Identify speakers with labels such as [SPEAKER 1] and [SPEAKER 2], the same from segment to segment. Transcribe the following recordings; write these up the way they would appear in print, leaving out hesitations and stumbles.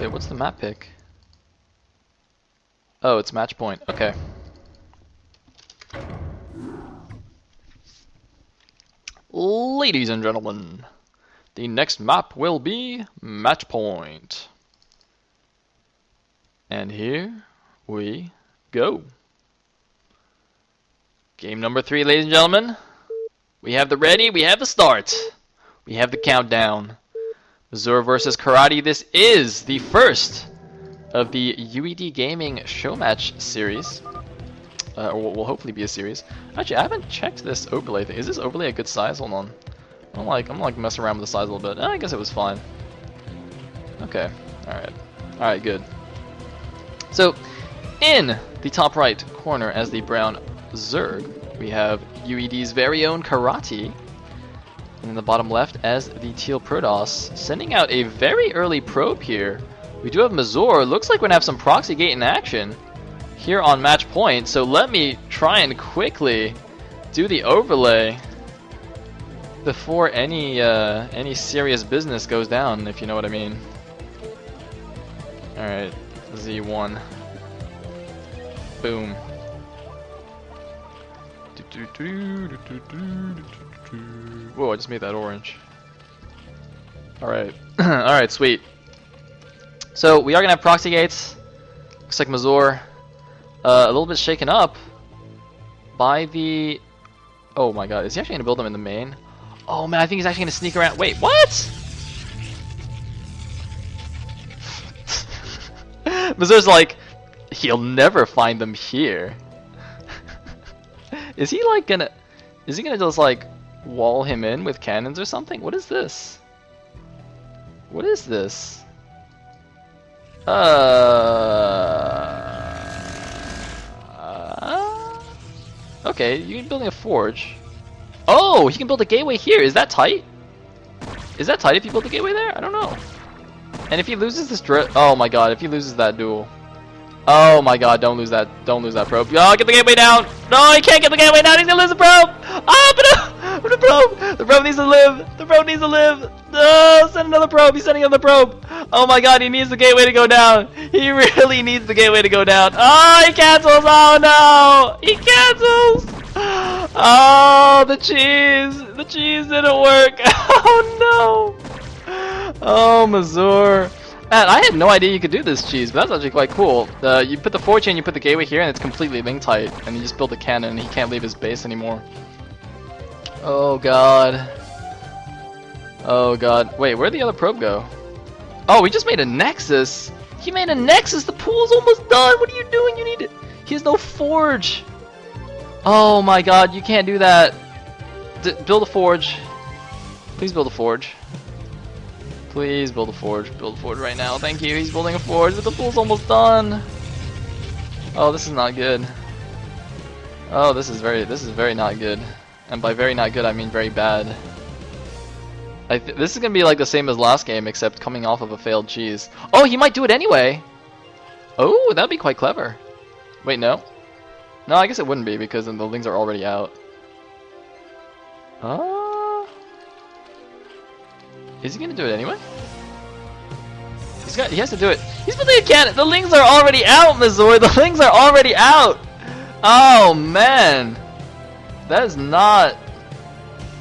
[SPEAKER 1] Wait, what's the map pick? Oh, it's match point. Okay. Ladies and gentlemen, the next map will be match point. And here we go. Game number 3, ladies and gentlemen. We have the ready, we have the start. We have the countdown. Mazur versus Karate. This is the first of the UED Gaming show match series. Or will hopefully be a series. Actually, I haven't checked this overlay thing. Is this overlay a good size? Hold on. I'm like messing around with the size a little bit. I guess it was fine. Okay. Alright, good. So, in the top right corner as the brown Zerg, we have UED's very own Karate. And in the bottom left as the teal Protoss, sending out a very early probe here. We do have Mazur. Looks like we're gonna have some proxy gate in action here on match point. So let me try and quickly do the overlay before any serious business goes down, if you know what I mean. All right, Z1. Boom. Whoa, I just made that orange. Alright. Alright, sweet. So, we are going to have proxy gates. Looks like Mazur a little bit shaken up by the... Oh my god, is he actually going to build them in the main? Oh man, I think he's actually going to sneak around. Wait, what? Mazur's like, he'll never find them here. Is he like gonna... Is he gonna just like wall him in with cannons or something? What is this? What is this? Okay, you're building a forge. Oh, he can build a gateway here. Is that tight? Is that tight if you build a gateway there? I don't know. And if he loses this oh my god, if he loses that duel. Oh my god, don't lose that probe. Oh, get the gateway down! No, he can't get the gateway down, he's gonna lose the probe! Oh, but the probe! The probe needs to live! The probe needs to live! No, send another probe, he's sending another probe! Oh my god, he needs the gateway to go down! He really needs the gateway to go down! Oh, he cancels! Oh no! He cancels! Oh, the cheese! The cheese didn't work! Oh no! Oh, Mazur. Man, I had no idea you could do this cheese, but that's actually quite cool. You put the forge in, you put the gateway here, and it's completely link tight. And you just build a cannon, and he can't leave his base anymore. Oh god. Oh god. Wait, where'd the other probe go? Oh, we just made a nexus. He made a nexus. The pool's almost done. What are you doing? You need it. He has no forge. Oh my god, you can't do that. Build a forge. Please build a forge. Please build a forge. Build a forge right now. Thank you. He's building a forge, but the pool's almost done. Oh, this is not good. Oh, this is very not good. And by very not good, I mean very bad. This is gonna be like the same as last game, except coming off of a failed cheese. Oh, he might do it anyway. Oh, that'd be quite clever. Wait, no. No, I guess it wouldn't be because the lings are already out. Is he gonna do it anyway? He has to do it. He's building a cannon. The lings are already out, Mazur. The lings are already out. Oh man, that is not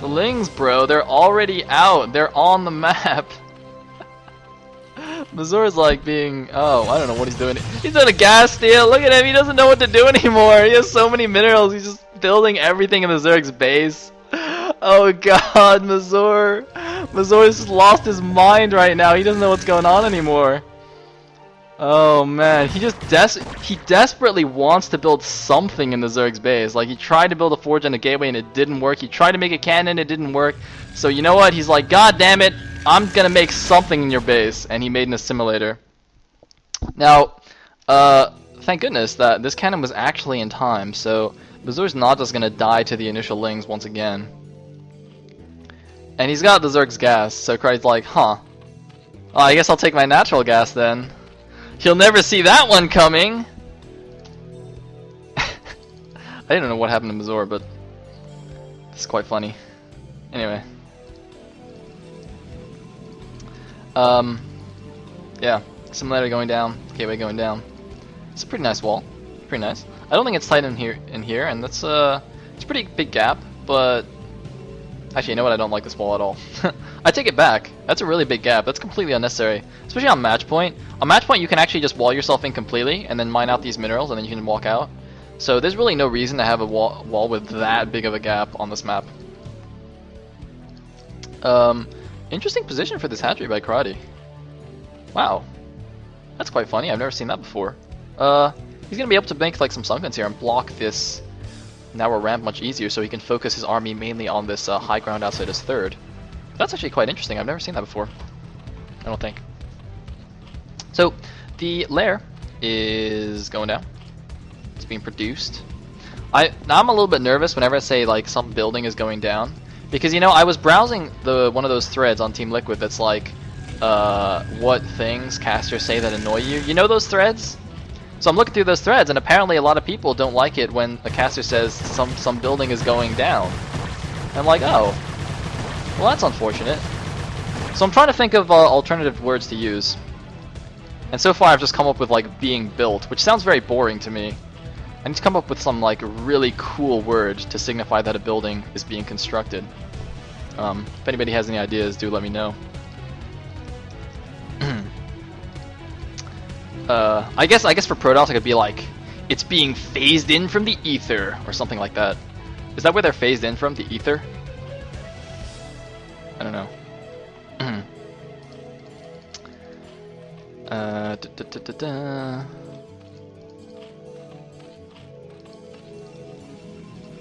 [SPEAKER 1] the lings, bro. They're already out. They're on the map. Mazur is like being, oh, I don't know what he's doing. He's doing a gas steal. Look at him. He doesn't know what to do anymore. He has so many minerals. He's just building everything in the Zerg's base. Oh god, Mazur. Mazur's just lost his mind right now. He doesn't know what's going on anymore. Oh man, he desperately wants to build something in the Zerg's base. Like, he tried to build a forge and a gateway and it didn't work. He tried to make a cannon, it didn't work. So you know what? He's like, god damn it, I'm gonna make something in your base. And he made an assimilator. Now, thank goodness that this cannon was actually in time. So Mazur's not just gonna die to the initial lings once again. And he's got the Zerg's gas, so Cry's like, huh. Oh, I guess I'll take my natural gas then. He'll never see that one coming! I didn't know what happened to Mazur, but it's quite funny. Anyway. Yeah. Similarity going down, gateway going down. It's a pretty nice wall. Pretty nice. I don't think it's tight in here, and that's it's a pretty big gap, but actually, you know what? I don't like this wall at all. I take it back. That's a really big gap. That's completely unnecessary, especially on match point. On match point, you can actually just wall yourself in completely, and then mine out these minerals, and then you can walk out. So there's really no reason to have a wall with that big of a gap on this map. Interesting position for this hatchery by Karate. Wow. That's quite funny. I've never seen that before. He's going to be able to make like some sunkens here and block this narrow ramp much easier, so he can focus his army mainly on this high ground outside his third. That's actually quite interesting. I've never seen that before. I don't think. So the lair is going down. It's being produced. Now I'm a little bit nervous whenever I say like some building is going down, because you know I was browsing one of those threads on Team Liquid that's like what things casters say that annoy you. You know those threads? So I'm looking through those threads, and apparently a lot of people don't like it when a caster says some building is going down. And I'm like, oh, well that's unfortunate. So I'm trying to think of alternative words to use. And so far I've just come up with like being built, which sounds very boring to me. I need to come up with some like really cool word to signify that a building is being constructed. If anybody has any ideas, do let me know. I guess for Protoss I could be like, it's being phased in from the ether, or something like that. Is that where they're phased in from, the ether? I don't know.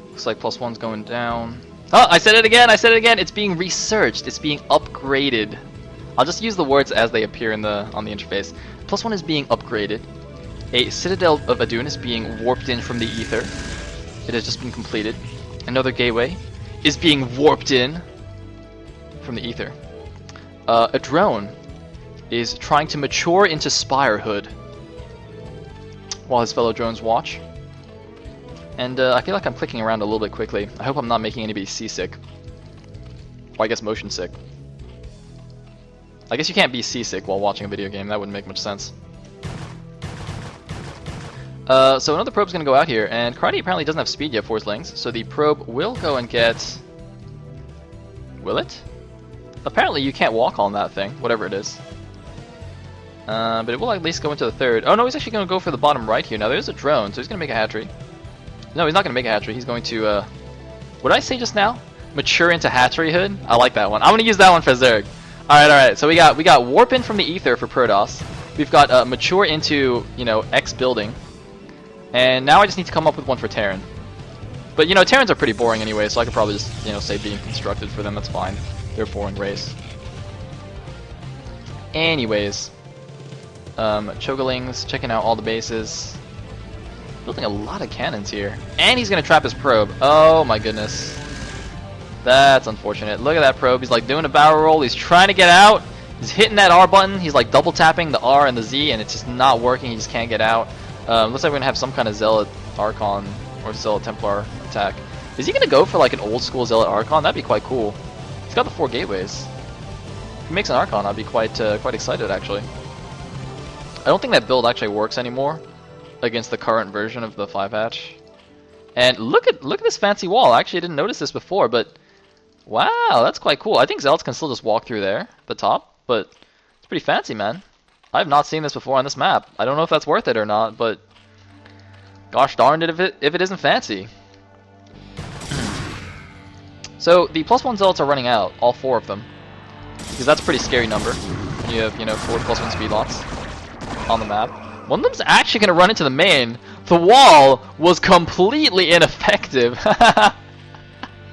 [SPEAKER 1] Looks like +1's going down. Oh, I said it again! I said it again! It's being researched. It's being upgraded. I'll just use the words as they appear on the interface. +1 is being upgraded. A Citadel of Adun is being warped in from the ether. It has just been completed. Another gateway is being warped in from the ether. A drone is trying to mature into spirehood while his fellow drones watch. And I feel like I'm clicking around a little bit quickly. I hope I'm not making anybody seasick. Or I guess motion sick. I guess you can't be seasick while watching a video game. That wouldn't make much sense. So another probe's going to go out here, and Karate apparently doesn't have speed yet for his lings, so the probe will go and get... Will it? Apparently you can't walk on that thing, whatever it is. But it will at least go into the third. Oh no, he's actually going to go for the bottom right here. Now there's a drone, so he's going to make a hatchery. No, he's not going to make a hatchery. He's going to... what did I say just now? Mature into hatcheryhood? I like that one. I'm going to use that one for Zerg. Alright, so we got warp in from the ether for Protoss. We've got mature into, you know, X building. And now I just need to come up with one for Terran. But, you know, Terrans are pretty boring anyway, so I could probably just, you know, say being constructed for them, that's fine. They're a boring race. Anyways. Chogalings, checking out all the bases. Building a lot of cannons here. And he's going to trap his probe. Oh my goodness. That's unfortunate. Look at that probe. He's like doing a barrel roll. He's trying to get out. He's hitting that R button. He's like double tapping the R and the Z, and it's just not working. He just can't get out. Looks like we're going to have some kind of Zealot Archon or Zealot Templar attack. Is he going to go for like an old school Zealot Archon? That'd be quite cool. He's got the 4 gateways. If he makes an Archon, I'd be quite excited actually. I don't think that build actually works anymore against the current version of the 5-hatch. And look at this fancy wall. Actually, I didn't notice this before, but wow, that's quite cool. I think Zealots can still just walk through there, the top, but it's pretty fancy, man. I have not seen this before on this map. I don't know if that's worth it or not, but gosh darn it if it isn't fancy. So the +1 Zealots are running out, all 4 of them, because that's a pretty scary number. You have, you know, 4 +1 speed lots on the map. One of them's actually going to run into the main. The wall was completely ineffective. Look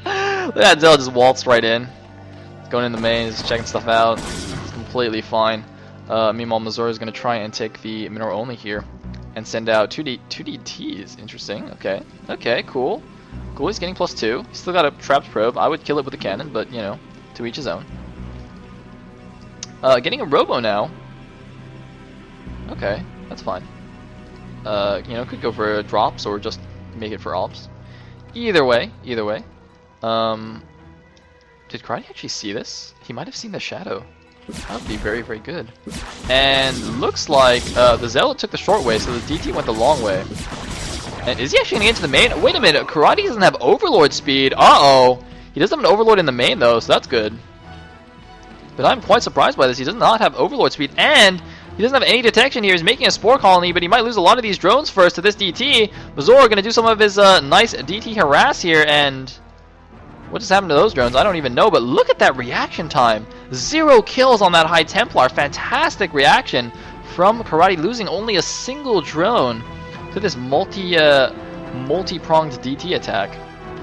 [SPEAKER 1] at that Zealot just waltzed right in. He's going in the main, he's checking stuff out. It's completely fine. Meanwhile, Mazur is going to try and take the mineral only here and send out 2 DTs. Interesting. Okay. Okay, cool. Cool, he's getting +2. He's still got a trapped probe. I would kill it with a cannon, but, you know, to each his own. Getting a robo now. Okay, that's fine. You know, could go for drops or just make it for ops. Either way. Did Karate actually see this? He might have seen the shadow. That would be very, very good. And looks like the Zealot took the short way, so the DT went the long way. And is he actually going to get into the main? Wait a minute, Karate doesn't have Overlord speed. Uh-oh. He does have an Overlord in the main, though, so that's good. But I'm quite surprised by this. He does not have Overlord speed, and he doesn't have any detection here. He's making a Spore Colony, but he might lose a lot of these drones first to this DT. Mazur going to do some of his nice DT harass here, and what just happened to those drones? I don't even know, but look at that reaction time. 0 kills on that High Templar. Fantastic reaction from Karate, losing only a single drone to this multi-pronged DT attack.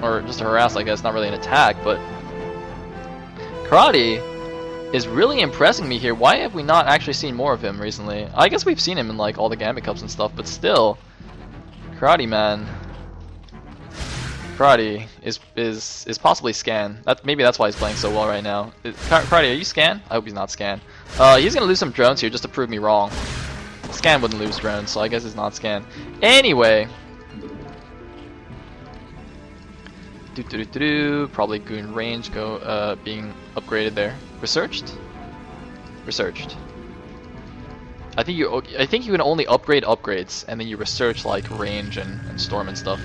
[SPEAKER 1] Or just a harass, I guess. Not really an attack, but Karate is really impressing me here. Why have we not actually seen more of him recently? I guess we've seen him in like all the Gambit Cups and stuff, but still, Karate, man. Karate is possibly Scan. Maybe that's why he's playing so well right now. Karate, are you Scan? I hope he's not Scan. He's gonna lose some drones here just to prove me wrong. Scan wouldn't lose drones, so I guess it's not Scan. Anyway. Probably Goon range being upgraded there. Researched? Researched. I think you can only upgrade upgrades, and then you research like range and storm and stuff.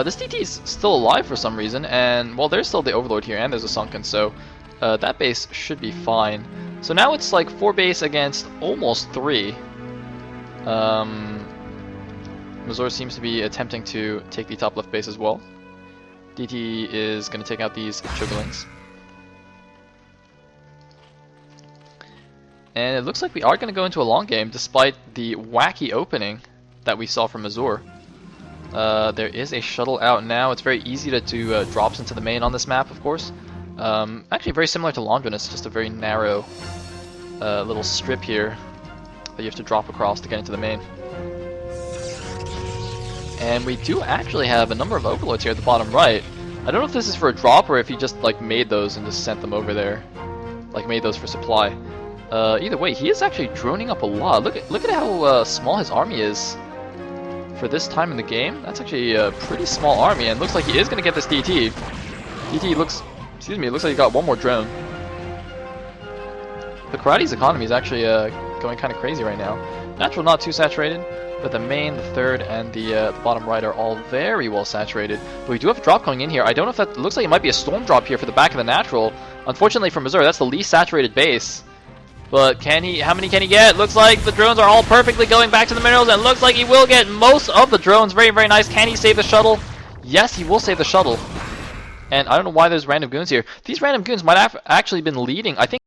[SPEAKER 1] This DT is still alive for some reason, and well, there's still the Overlord here, and there's a Sunken, so that base should be fine. So now it's like 4 base against almost 3. Mazur seems to be attempting to take the top left base as well. DT is going to take out these Juggling. And it looks like we are going to go into a long game despite the wacky opening that we saw from Mazur. There is a shuttle out now. It's very easy to do drops into the main on this map, of course. Actually very similar to Laundrenus, just a very narrow little strip here that you have to drop across to get into the main. And we do actually have a number of Overlords here at the bottom right. I don't know if this is for a drop or if he just like made those and just sent them over there. Like made those for supply. Either way, he is actually droning up a lot. Look at how small his army is for this time in the game. That's actually a pretty small army, and looks like he is going to get this DT. DT looks, excuse me, it looks like he got one more drone. The Karate's economy is actually going kind of crazy right now. Natural not too saturated, but the main, the third, and the bottom right are all very well saturated. But we do have a drop coming in here. I don't know if that looks like it might be a storm drop here for the back of the natural. Unfortunately for Mazur, that's the least saturated base. But can he? How many can he get? Looks like the drones are all perfectly going back to the minerals, and looks like he will get most of the drones. Very, very nice. Can he save the shuttle? Yes, he will save the shuttle. And I don't know why there's random goons here. These random goons might have actually been leading. I think